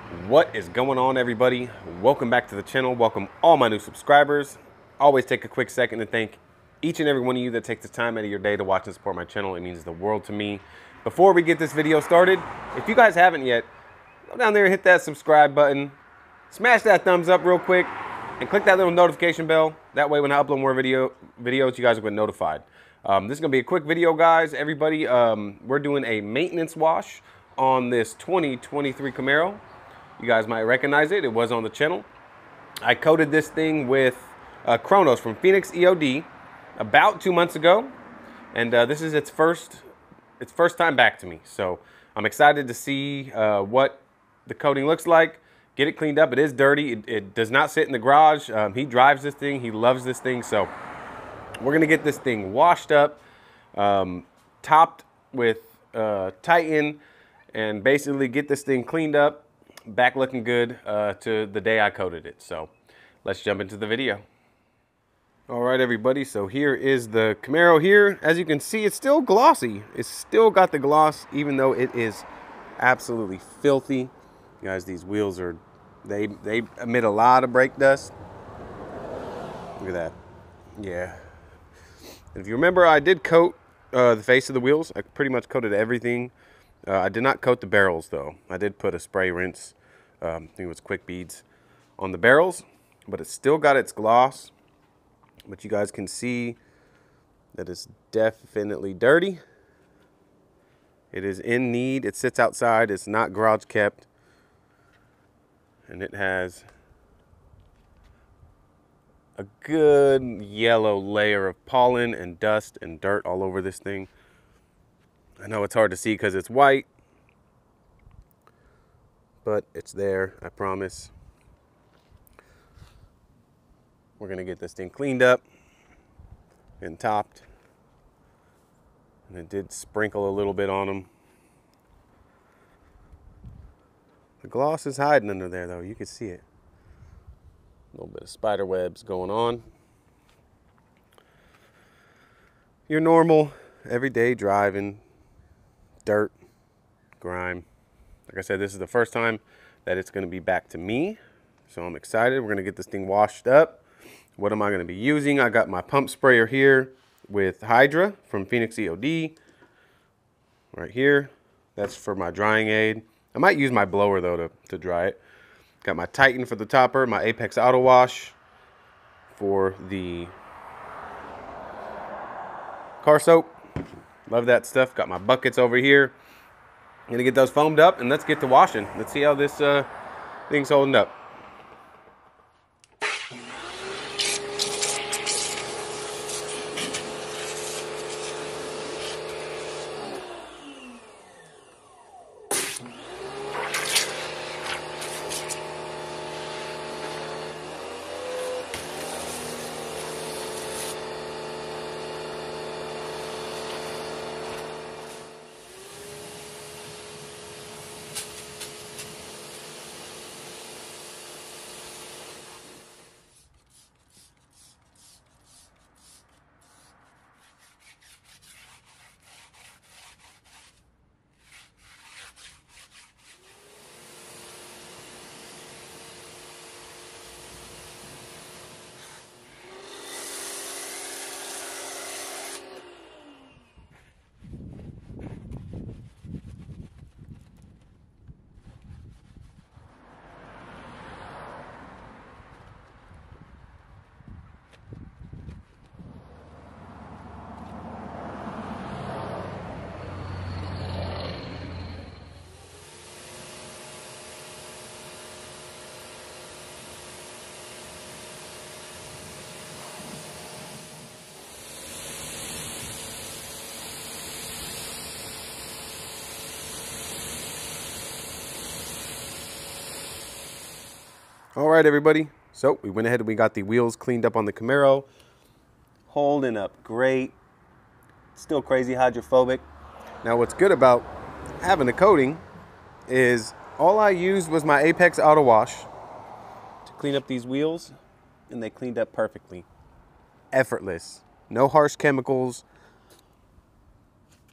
What is going on, everybody? Welcome back to the channel. Welcome all my new subscribers. Always take a quick second to thank each and every one of you that takes the time out of your day to watch and support my channel. It means the world to me. Before we get this video started, if you guys haven't yet, go down there and hit that subscribe button, smash that thumbs up real quick, and click that little notification bell. That way when I upload more videos, you guys will get notified. This is going to be a quick video, guys. Everybody, we're doing a maintenance wash on this 2023 Camaro. You guys might recognize it. It was on the channel. I coated this thing with KRONOS from PHOENX EOD about 2 months ago, and this is its first time back to me. So I'm excited to see what the coating looks like. Get it cleaned up. It is dirty. It does not sit in the garage. He drives this thing. He loves this thing. So we're gonna get this thing washed up, topped with Titan, and basically get this thing cleaned up, back looking good to the day I coated it. So let's jump into the video. All right, everybody, so here is the Camaro here. As you can see, it's still glossy. It's still got the gloss, even though it is absolutely filthy. Guys, these wheels are, they emit a lot of brake dust. Look at that. Yeah. And if you remember, I did coat the face of the wheels. I pretty much coated everything. I did not coat the barrels, though. I did put a spray rinse, I think it was Quick Beads, on the barrels, but it's still got its gloss. But you guys can see that it's definitely dirty. It is in need. It sits outside. It's not garage kept. And it has a good yellow layer of pollen and dust and dirt all over this thing. I know it's hard to see because it's white, but it's there, I promise. We're gonna get this thing cleaned up and topped. And it did sprinkle a little bit on them. The gloss is hiding under there, though. You can see it. A little bit of spider webs going on. Your normal, everyday driving, dirt, grime. Like I said, this is the first time that it's going to be back to me, so I'm excited. We're going to get this thing washed up. What am I going to be using? I got my pump sprayer here with Hydra from PHOENX EOD right here. That's for my drying aid. I might use my blower, though, to dry it. Got my Titan for the topper, my Apex Auto Wash for the car soap. Love that stuff. Got my buckets over here. Gonna get those foamed up and let's get to washing. Let's see how this thing's holding up. All right, everybody. So we went ahead and we got the wheels cleaned up on the Camaro. Holding up great. Still crazy hydrophobic. Now what's good about having a coating is all I used was my Apex Auto Wash to clean up these wheels, and they cleaned up perfectly. Effortless. No harsh chemicals.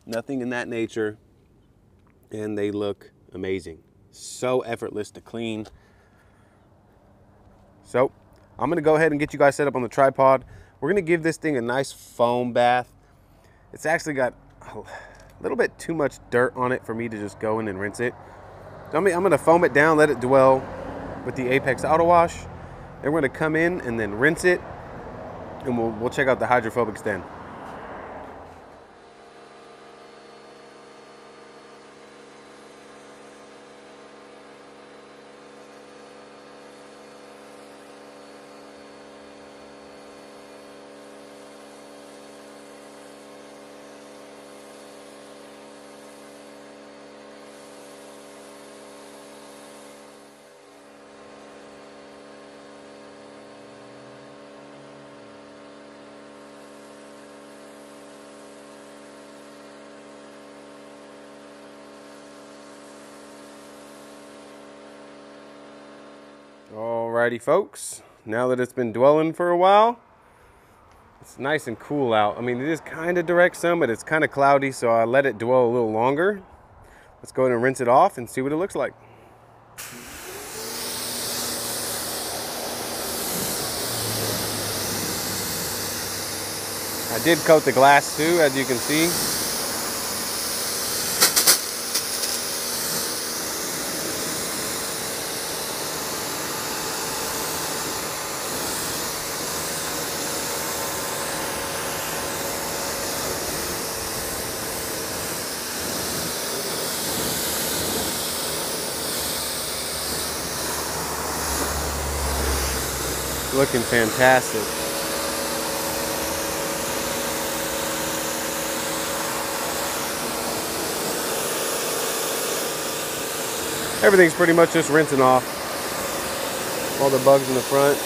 Nothing in that nature. And they look amazing. So effortless to clean. So I'm gonna go ahead and get you guys set up on the tripod. We're gonna give this thing a nice foam bath. It's actually got a little bit too much dirt on it for me to just go in and rinse it. So I'm gonna foam it down, let it dwell with the Apex Auto Wash. Then we're gonna come in and then rinse it, and we'll check out the hydrophobics then. Alrighty folks, now that it's been dwelling for a while, it's nice and cool out. I mean, it is kind of direct sun, but it's kind of cloudy, so I let it dwell a little longer. Let's go ahead and rinse it off and see what it looks like. I did coat the glass too, as you can see. Looking fantastic. Everything's pretty much just rinsing off all the bugs in the front.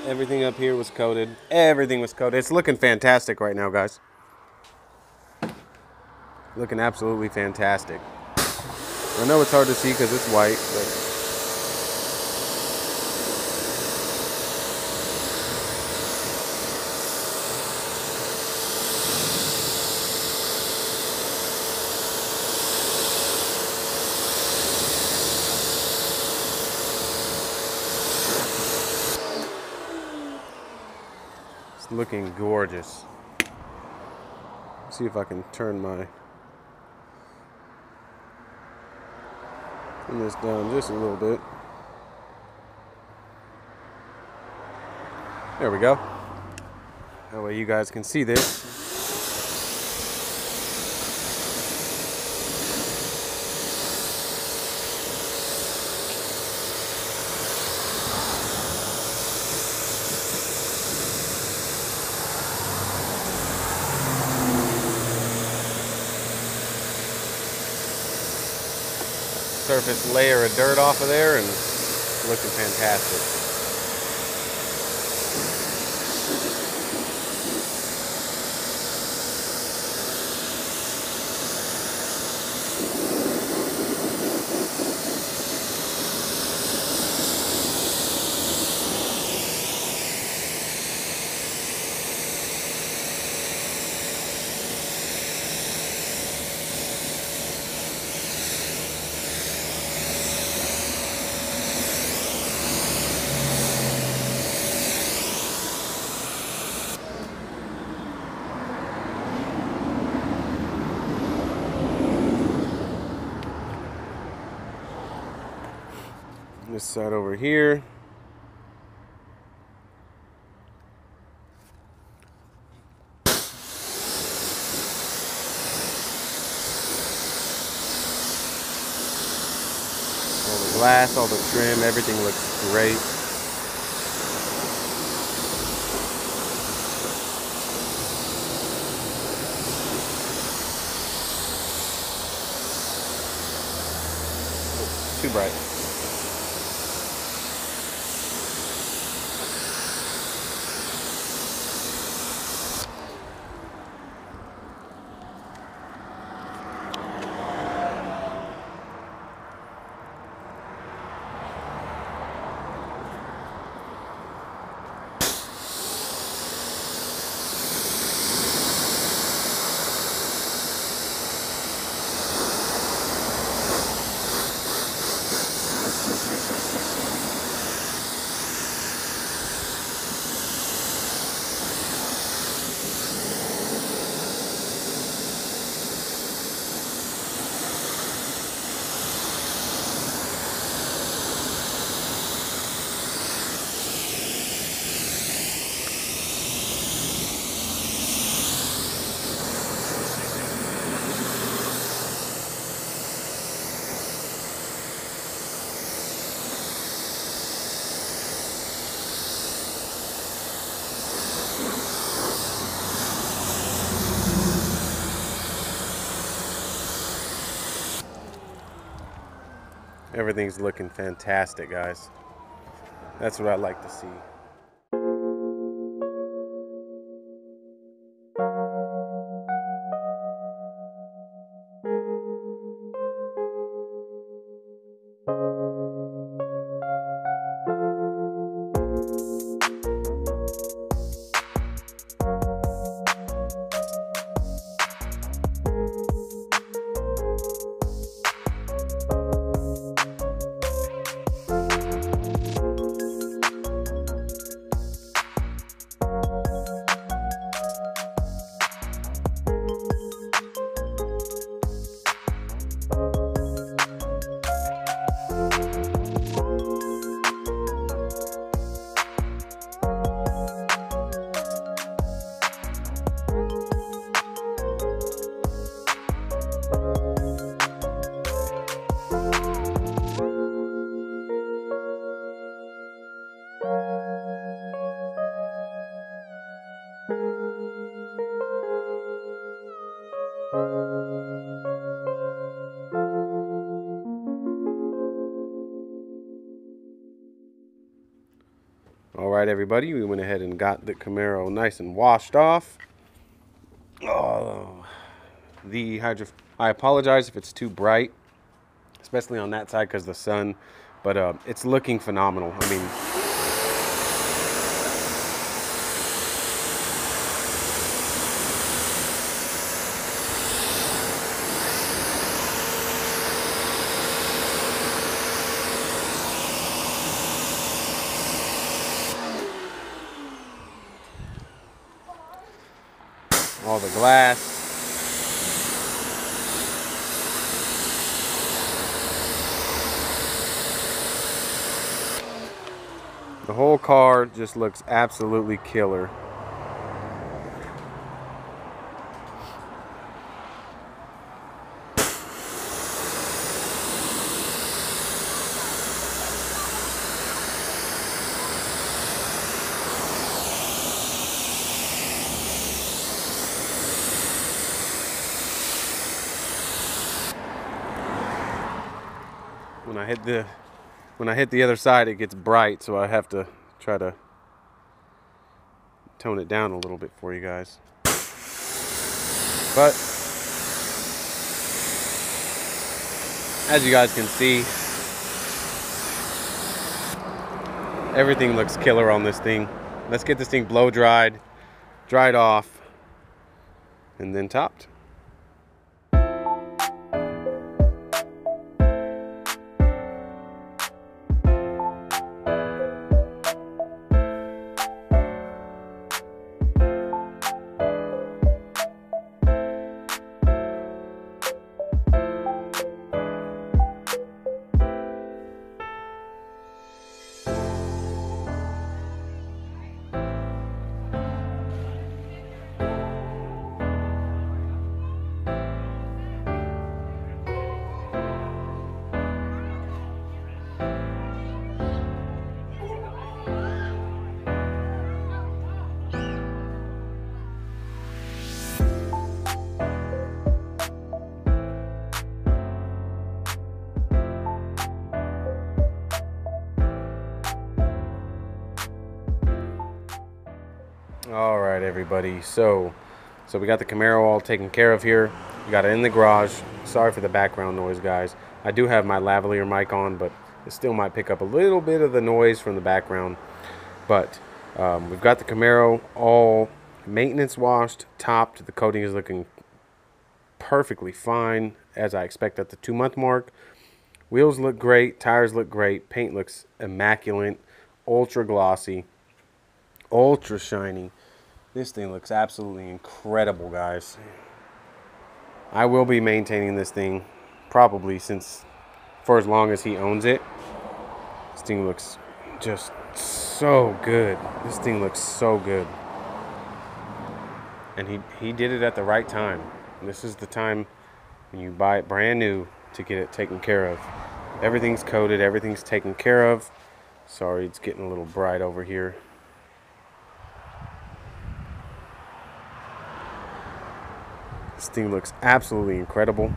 Everything up here was coated. Everything was coated. It's looking fantastic right now, guys. Looking absolutely fantastic. I know it's hard to see because it's white, but it's looking gorgeous. Let's see if I can turn this down just a little bit. There we go. That way you guys can see this. Surface layer of dirt off of there, and it's looking fantastic. This side over here. All the glass, all the trim, everything looks great. Too bright. Everything's looking fantastic, guys. That's what I like to see. All right, everybody, we went ahead and got the Camaro nice and washed off. Oh, I apologize if it's too bright, especially on that side because of the sun, but it's looking phenomenal. I mean, all the glass. The whole car just looks absolutely killer. When I hit the other side, it gets bright, so I have to try to tone it down a little bit for you guys. But as you guys can see, everything looks killer on this thing. Let's get this thing blow dried off, and then topped. All right, everybody. So we got the Camaro all taken care of here. We got it in the garage. Sorry for the background noise, guys. I do have my lavalier mic on, but it still might pick up a little bit of the noise from the background. But we've got the Camaro all maintenance washed, topped. The coating is looking perfectly fine, as I expect at the 2-month mark. Wheels look great. Tires look great. Paint looks immaculate. Ultra glossy. Ultra shiny. This thing looks absolutely incredible, guys. I will be maintaining this thing probably for as long as he owns it. This thing looks just so good. This thing looks so good. And he did it at the right time. This is the time when you buy it brand new to get it taken care of. Everything's coated, everything's taken care of. Sorry, it's getting a little bright over here. This thing looks absolutely incredible.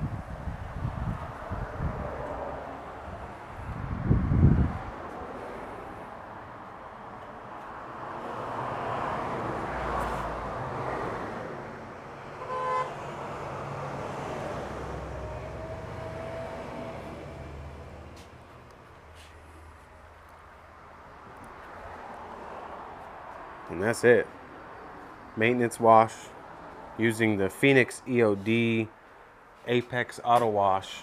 And that's it. Maintenance wash using the PHOENX EOD Apex Auto Wash.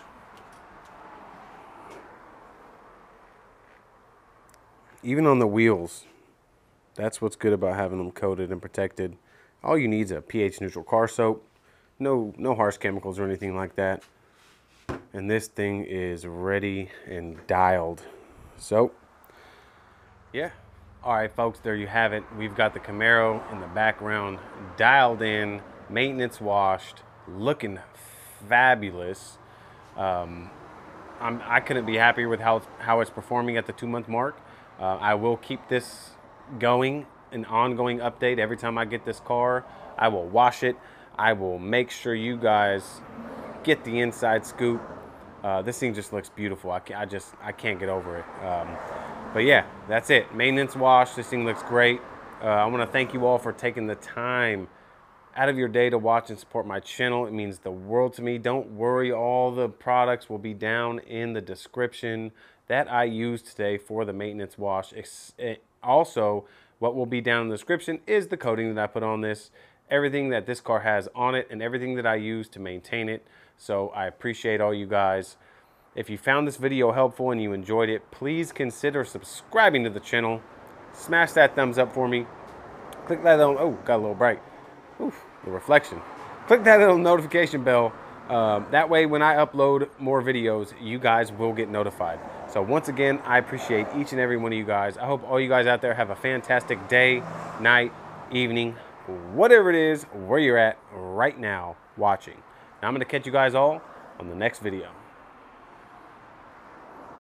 Even on the wheels, that's what's good about having them coated and protected. All you need is a pH neutral car soap. No harsh chemicals or anything like that. And this thing is ready and dialed. So, yeah. All right, folks, there you have it. We've got the Camaro in the background, dialed in, maintenance washed, looking fabulous. I couldn't be happier with how it's performing at the 2-month mark. I will keep this going, an ongoing update every time I get this car. I will wash it. I will make sure you guys get the inside scoop. This thing just looks beautiful. I can't get over it. But yeah, that's it. Maintenance wash. This thing looks great. I want to thank you all for taking the time out of your day to watch and support my channel. It means the world to me. Don't worry, all the products will be down in the description that I used today for the maintenance wash. Also, what will be down in the description is the coating that I put on this, everything that this car has on it, and everything that I use to maintain it. So I appreciate all you guys. If you found this video helpful and you enjoyed it, please consider subscribing to the channel. Smash that thumbs up for me. Click that little, oh, got a little bright. Oof, the reflection. Click that little notification bell. That way when I upload more videos, you guys will get notified. So once again, I appreciate each and every one of you guys. I hope all you guys out there have a fantastic day, night, evening, whatever it is, where you're at right now watching. Now I'm going to catch you guys all on the next video.